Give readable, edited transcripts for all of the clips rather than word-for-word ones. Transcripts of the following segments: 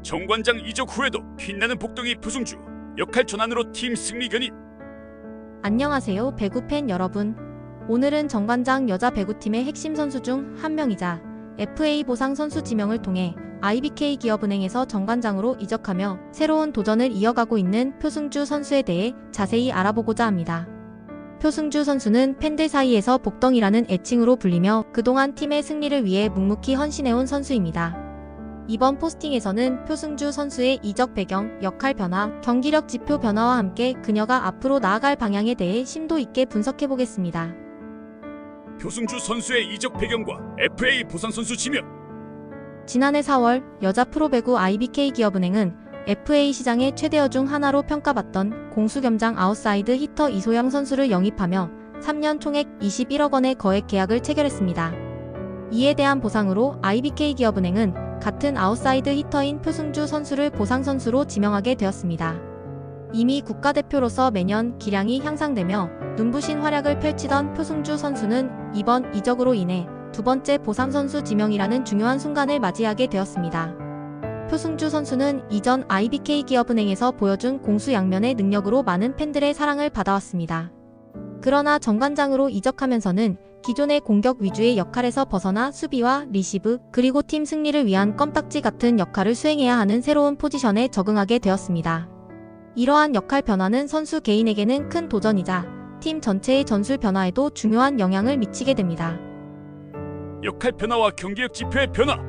정관장 이적 후에도 빛나는 복덩이 표승주 역할 전환으로 팀 승리 견인. 안녕하세요, 배구 팬 여러분. 오늘은 정관장 여자 배구팀의 핵심 선수 중 한 명이자 FA 보상 선수 지명을 통해 IBK 기업은행에서 정관장으로 이적하며 새로운 도전을 이어가고 있는 표승주 선수에 대해 자세히 알아보고자 합니다. 표승주 선수는 팬들 사이에서 복덩이라는 애칭으로 불리며 그동안 팀의 승리를 위해 묵묵히 헌신해온 선수입니다. 이번 포스팅에서는 표승주 선수의 이적 배경, 역할 변화, 경기력 지표 변화와 함께 그녀가 앞으로 나아갈 방향에 대해 심도 있게 분석해보겠습니다. 표승주 선수의 이적 배경과 FA 보상 선수 지명. 지난해 4월 여자 프로배구 IBK 기업은행은 FA 시장의 최대어 중 하나로 평가받던 공수겸장 아웃사이드 히터 이소영 선수를 영입하며 3년 총액 21억 원의 거액 계약을 체결했습니다. 이에 대한 보상으로 IBK 기업은행은 같은 아웃사이드 히터인 표승주 선수를 보상 선수로 지명하게 되었습니다. 이미 국가대표로서 매년 기량이 향상되며 눈부신 활약을 펼치던 표승주 선수는 이번 이적으로 인해 두 번째 보상 선수 지명이라는 중요한 순간을 맞이하게 되었습니다. 표승주 선수는 이전 IBK 기업은행에서 보여준 공수양면의 능력으로 많은 팬들의 사랑을 받아왔습니다. 그러나 정관장으로 이적하면서는 기존의 공격 위주의 역할에서 벗어나 수비와 리시브, 그리고 팀 승리를 위한 껌딱지 같은 역할을 수행해야 하는 새로운 포지션에 적응하게 되었습니다. 이러한 역할 변화는 선수 개인에게는 큰 도전이자 팀 전체의 전술 변화에도 중요한 영향을 미치게 됩니다. 역할 변화와 경기력 지표의 변화.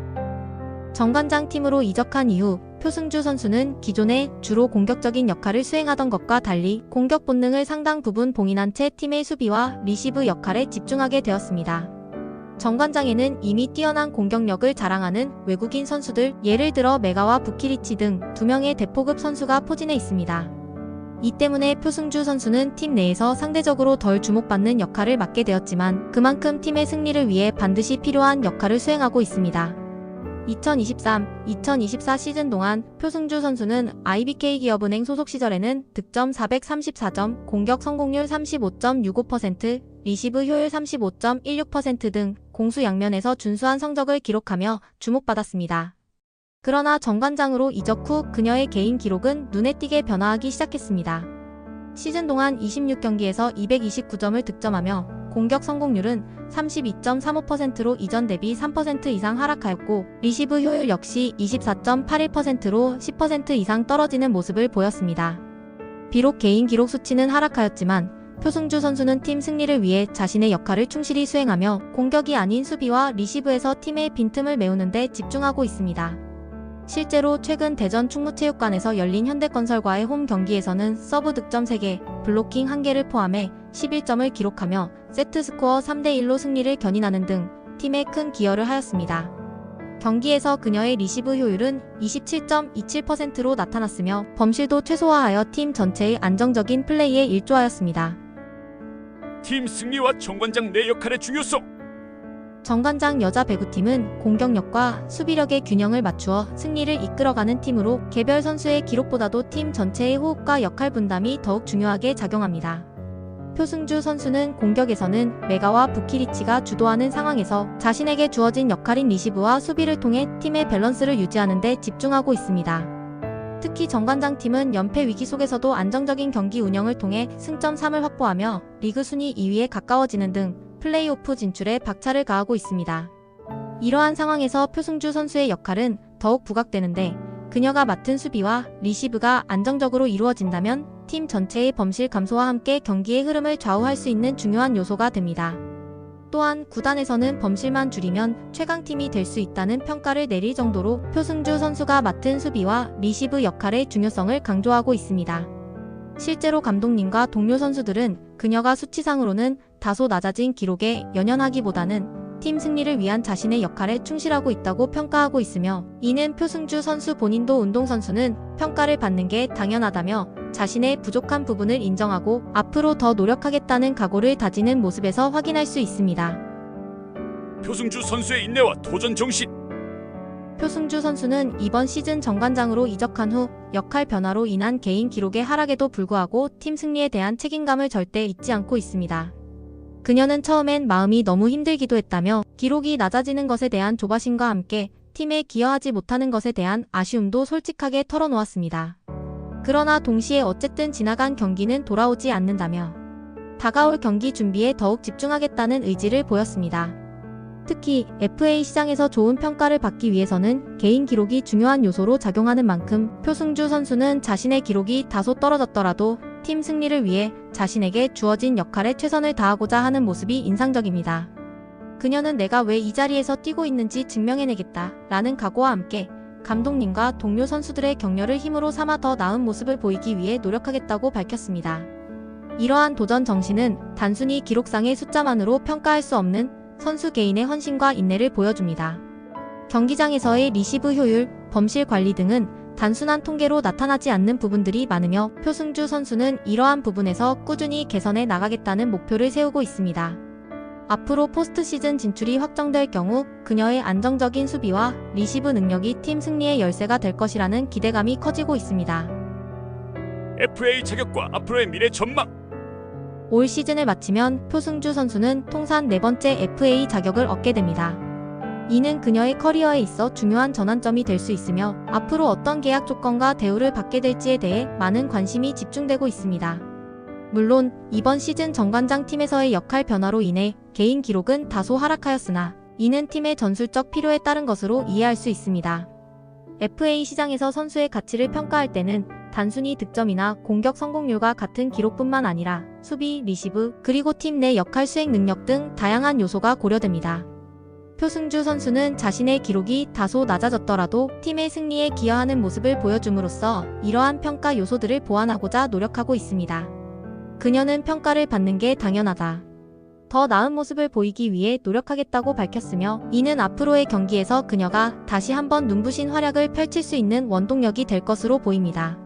정관장 팀으로 이적한 이후 표승주 선수는 기존에 주로 공격적인 역할을 수행하던 것과 달리 공격 본능을 상당 부분 봉인한 채 팀의 수비와 리시브 역할에 집중하게 되었습니다. 정관장에는 이미 뛰어난 공격력을 자랑하는 외국인 선수들, 예를 들어 메가와 부키리치 등 2명의 대포급 선수가 포진해 있습니다. 이 때문에 표승주 선수는 팀 내에서 상대적으로 덜 주목받는 역할을 맡게 되었지만 그만큼 팀의 승리를 위해 반드시 필요한 역할을 수행하고 있습니다. 2023-2024 시즌 동안 표승주 선수는 IBK 기업은행 소속 시절에는 득점 434점, 공격 성공률 35.65%, 리시브 효율 35.16% 등 공수 양면에서 준수한 성적을 기록하며 주목받았습니다. 그러나 정관장으로 이적 후 그녀의 개인 기록은 눈에 띄게 변화하기 시작했습니다. 시즌 동안 26경기에서 229점을 득점하며 공격 성공률은 32.35%로 이전 대비 3% 이상 하락하였고 리시브 효율 역시 24.81%로 10% 이상 떨어지는 모습을 보였습니다. 비록 개인 기록 수치는 하락하였지만 표승주 선수는 팀 승리를 위해 자신의 역할을 충실히 수행하며 공격이 아닌 수비와 리시브에서 팀의 빈틈을 메우는 데 집중하고 있습니다. 실제로 최근 대전 충무체육관에서 열린 현대건설과의 홈 경기에서는 서브 득점 3개, 블로킹 1개를 포함해 11점을 기록하며 세트스코어 3대1로 승리를 견인하는 등 팀에 큰 기여를 하였습니다. 경기에서 그녀의 리시브 효율은 27.27%로 나타났으며 범실도 최소화하여 팀 전체의 안정적인 플레이에 일조하였습니다. 팀 승리와 정관장 내 역할의 중요성. 정관장 여자 배구팀은 공격력과 수비력의 균형을 맞추어 승리를 이끌어가는 팀으로 개별 선수의 기록보다도 팀 전체의 호흡과 역할 분담이 더욱 중요하게 작용합니다. 표승주 선수는 공격에서는 메가와 부키리치가 주도하는 상황에서 자신에게 주어진 역할인 리시브와 수비를 통해 팀의 밸런스를 유지하는 데 집중하고 있습니다. 특히 정관장 팀은 연패 위기 속에서도 안정적인 경기 운영을 통해 승점 3을 확보하며 리그 순위 2위에 가까워지는 등 플레이오프 진출에 박차를 가하고 있습니다. 이러한 상황에서 표승주 선수의 역할은 더욱 부각되는데 그녀가 맡은 수비와 리시브가 안정적으로 이루어진다면 팀 전체의 범실 감소와 함께 경기의 흐름을 좌우할 수 있는 중요한 요소가 됩니다. 또한 구단에서는 범실만 줄이면 최강팀이 될 수 있다는 평가를 내릴 정도로 표승주 선수가 맡은 수비와 리시브 역할의 중요성을 강조하고 있습니다. 실제로 감독님과 동료 선수들은 그녀가 수치상으로는 다소 낮아진 기록에 연연하기보다는 팀 승리를 위한 자신의 역할에 충실하고 있다고 평가하고 있으며 이는 표승주 선수 본인도 운동선수는 평가를 받는 게 당연하다며 자신의 부족한 부분을 인정하고 앞으로 더 노력하겠다는 각오를 다지는 모습에서 확인할 수 있습니다. 표승주 선수의 인내와 도전 정신. 표승주 선수는 이번 시즌 정관장으로 이적한 후 역할 변화로 인한 개인 기록의 하락에도 불구하고 팀 승리에 대한 책임감을 절대 잊지 않고 있습니다. 그녀는 처음엔 마음이 너무 힘들기도 했다며 기록이 낮아지는 것에 대한 조바심과 함께 팀에 기여하지 못하는 것에 대한 아쉬움도 솔직하게 털어놓았습니다. 그러나 동시에 어쨌든 지나간 경기는 돌아오지 않는다며 다가올 경기 준비에 더욱 집중하겠다는 의지를 보였습니다. 특히 FA 시장에서 좋은 평가를 받기 위해서는 개인 기록이 중요한 요소로 작용하는 만큼 표승주 선수는 자신의 기록이 다소 떨어졌더라도 팀 승리를 위해 자신에게 주어진 역할에 최선을 다하고자 하는 모습이 인상적입니다. 그녀는 내가 왜 이 자리에서 뛰고 있는지 증명해내겠다 라는 각오와 함께 감독님과 동료 선수들의 격려를 힘으로 삼아 더 나은 모습을 보이기 위해 노력하겠다고 밝혔습니다. 이러한 도전 정신은 단순히 기록상의 숫자만으로 평가할 수 없는 선수 개인의 헌신과 인내를 보여줍니다. 경기장에서의 리시브 효율, 범실 관리 등은 단순한 통계로 나타나지 않는 부분들이 많으며 표승주 선수는 이러한 부분에서 꾸준히 개선해 나가겠다는 목표를 세우고 있습니다. 앞으로 포스트 시즌 진출이 확정될 경우 그녀의 안정적인 수비와 리시브 능력이 팀 승리의 열쇠가 될 것이라는 기대감이 커지고 있습니다. FA 자격과 앞으로의 미래 전망. 올 시즌을 마치면 표승주 선수는 통산 4번째 FA 자격을 얻게 됩니다. 이는 그녀의 커리어에 있어 중요한 전환점이 될 수 있으며 앞으로 어떤 계약 조건과 대우를 받게 될지에 대해 많은 관심이 집중되고 있습니다. 물론 이번 시즌 정관장 팀에서의 역할 변화로 인해 개인 기록은 다소 하락하였으나 이는 팀의 전술적 필요에 따른 것으로 이해할 수 있습니다. FA 시장에서 선수의 가치를 평가할 때는 단순히 득점이나 공격 성공률과 같은 기록뿐만 아니라 수비, 리시브, 그리고 팀 내 역할 수행 능력 등 다양한 요소가 고려됩니다. 표승주 선수는 자신의 기록이 다소 낮아졌더라도 팀의 승리에 기여하는 모습을 보여줌으로써 이러한 평가 요소들을 보완하고자 노력하고 있습니다. 그녀는 평가를 받는 게 당연하다. 더 나은 모습을 보이기 위해 노력하겠다고 밝혔으며 이는 앞으로의 경기에서 그녀가 다시 한번 눈부신 활약을 펼칠 수 있는 원동력이 될 것으로 보입니다.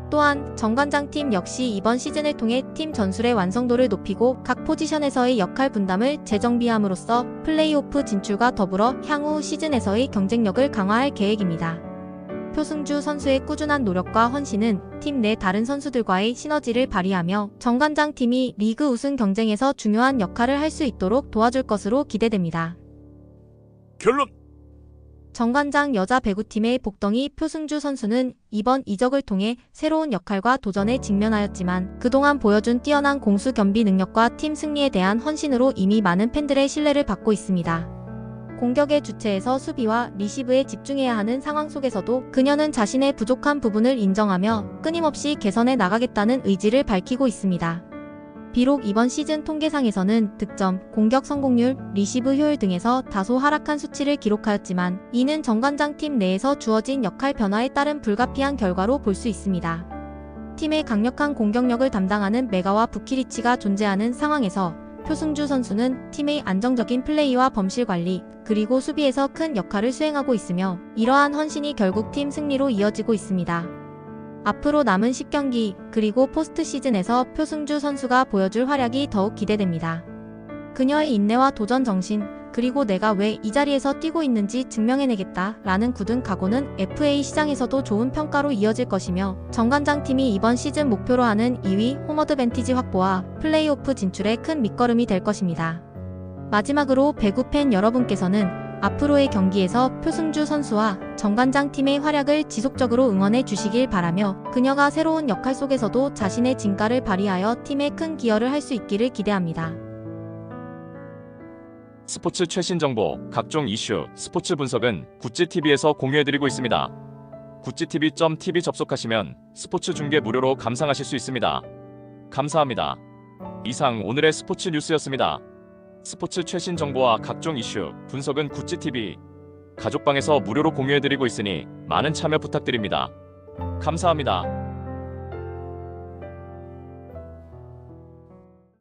또한 정관장 팀 역시 이번 시즌을 통해 팀 전술의 완성도를 높이고 각 포지션에서의 역할 분담을 재정비함으로써 플레이오프 진출과 더불어 향후 시즌에서의 경쟁력을 강화할 계획입니다. 표승주 선수의 꾸준한 노력과 헌신은 팀 내 다른 선수들과의 시너지를 발휘하며 정관장 팀이 리그 우승 경쟁에서 중요한 역할을 할 수 있도록 도와줄 것으로 기대됩니다. 결론. 정관장 여자 배구팀의 복덩이 표승주 선수는 이번 이적을 통해 새로운 역할과 도전에 직면하였지만 그동안 보여준 뛰어난 공수 겸비 능력과 팀 승리에 대한 헌신으로 이미 많은 팬들의 신뢰를 받고 있습니다. 공격의 주체에서 수비와 리시브에 집중해야 하는 상황 속에서도 그녀는 자신의 부족한 부분을 인정하며 끊임없이 개선해 나가겠다는 의지를 밝히고 있습니다. 비록 이번 시즌 통계상에서는 득점, 공격 성공률, 리시브 효율 등에서 다소 하락한 수치를 기록하였지만 이는 정관장 팀 내에서 주어진 역할 변화에 따른 불가피한 결과로 볼 수 있습니다. 팀의 강력한 공격력을 담당하는 메가와 부키리치가 존재하는 상황에서 표승주 선수는 팀의 안정적인 플레이와 범실 관리, 그리고 수비에서 큰 역할을 수행하고 있으며 이러한 헌신이 결국 팀 승리로 이어지고 있습니다. 앞으로 남은 10경기, 그리고 포스트 시즌에서 표승주 선수가 보여줄 활약이 더욱 기대됩니다. 그녀의 인내와 도전 정신, 그리고 내가 왜 이 자리에서 뛰고 있는지 증명해내겠다 라는 굳은 각오는 FA 시장에서도 좋은 평가로 이어질 것이며 정관장 팀이 이번 시즌 목표로 하는 2위 홈어드밴티지 확보와 플레이오프 진출에 큰 밑거름이 될 것입니다. 마지막으로 배구 팬 여러분께서는 앞으로의 경기에서 표승주 선수와 정관장 팀의 활약을 지속적으로 응원해 주시길 바라며 그녀가 새로운 역할 속에서도 자신의 진가를 발휘하여 팀에 큰 기여를 할 수 있기를 기대합니다. 스포츠 최신 정보, 각종 이슈, 스포츠 분석은 구찌TV에서 공유해드리고 있습니다. 구찌TV.tv 접속하시면 스포츠 중계 무료로 감상하실 수 있습니다. 감사합니다. 이상 오늘의 스포츠 뉴스였습니다. 스포츠 최신 정보와 각종 이슈, 분석은 구찌TV 가족방에서 무료로 공유해드리고 있으니 많은 참여 부탁드립니다. 감사합니다.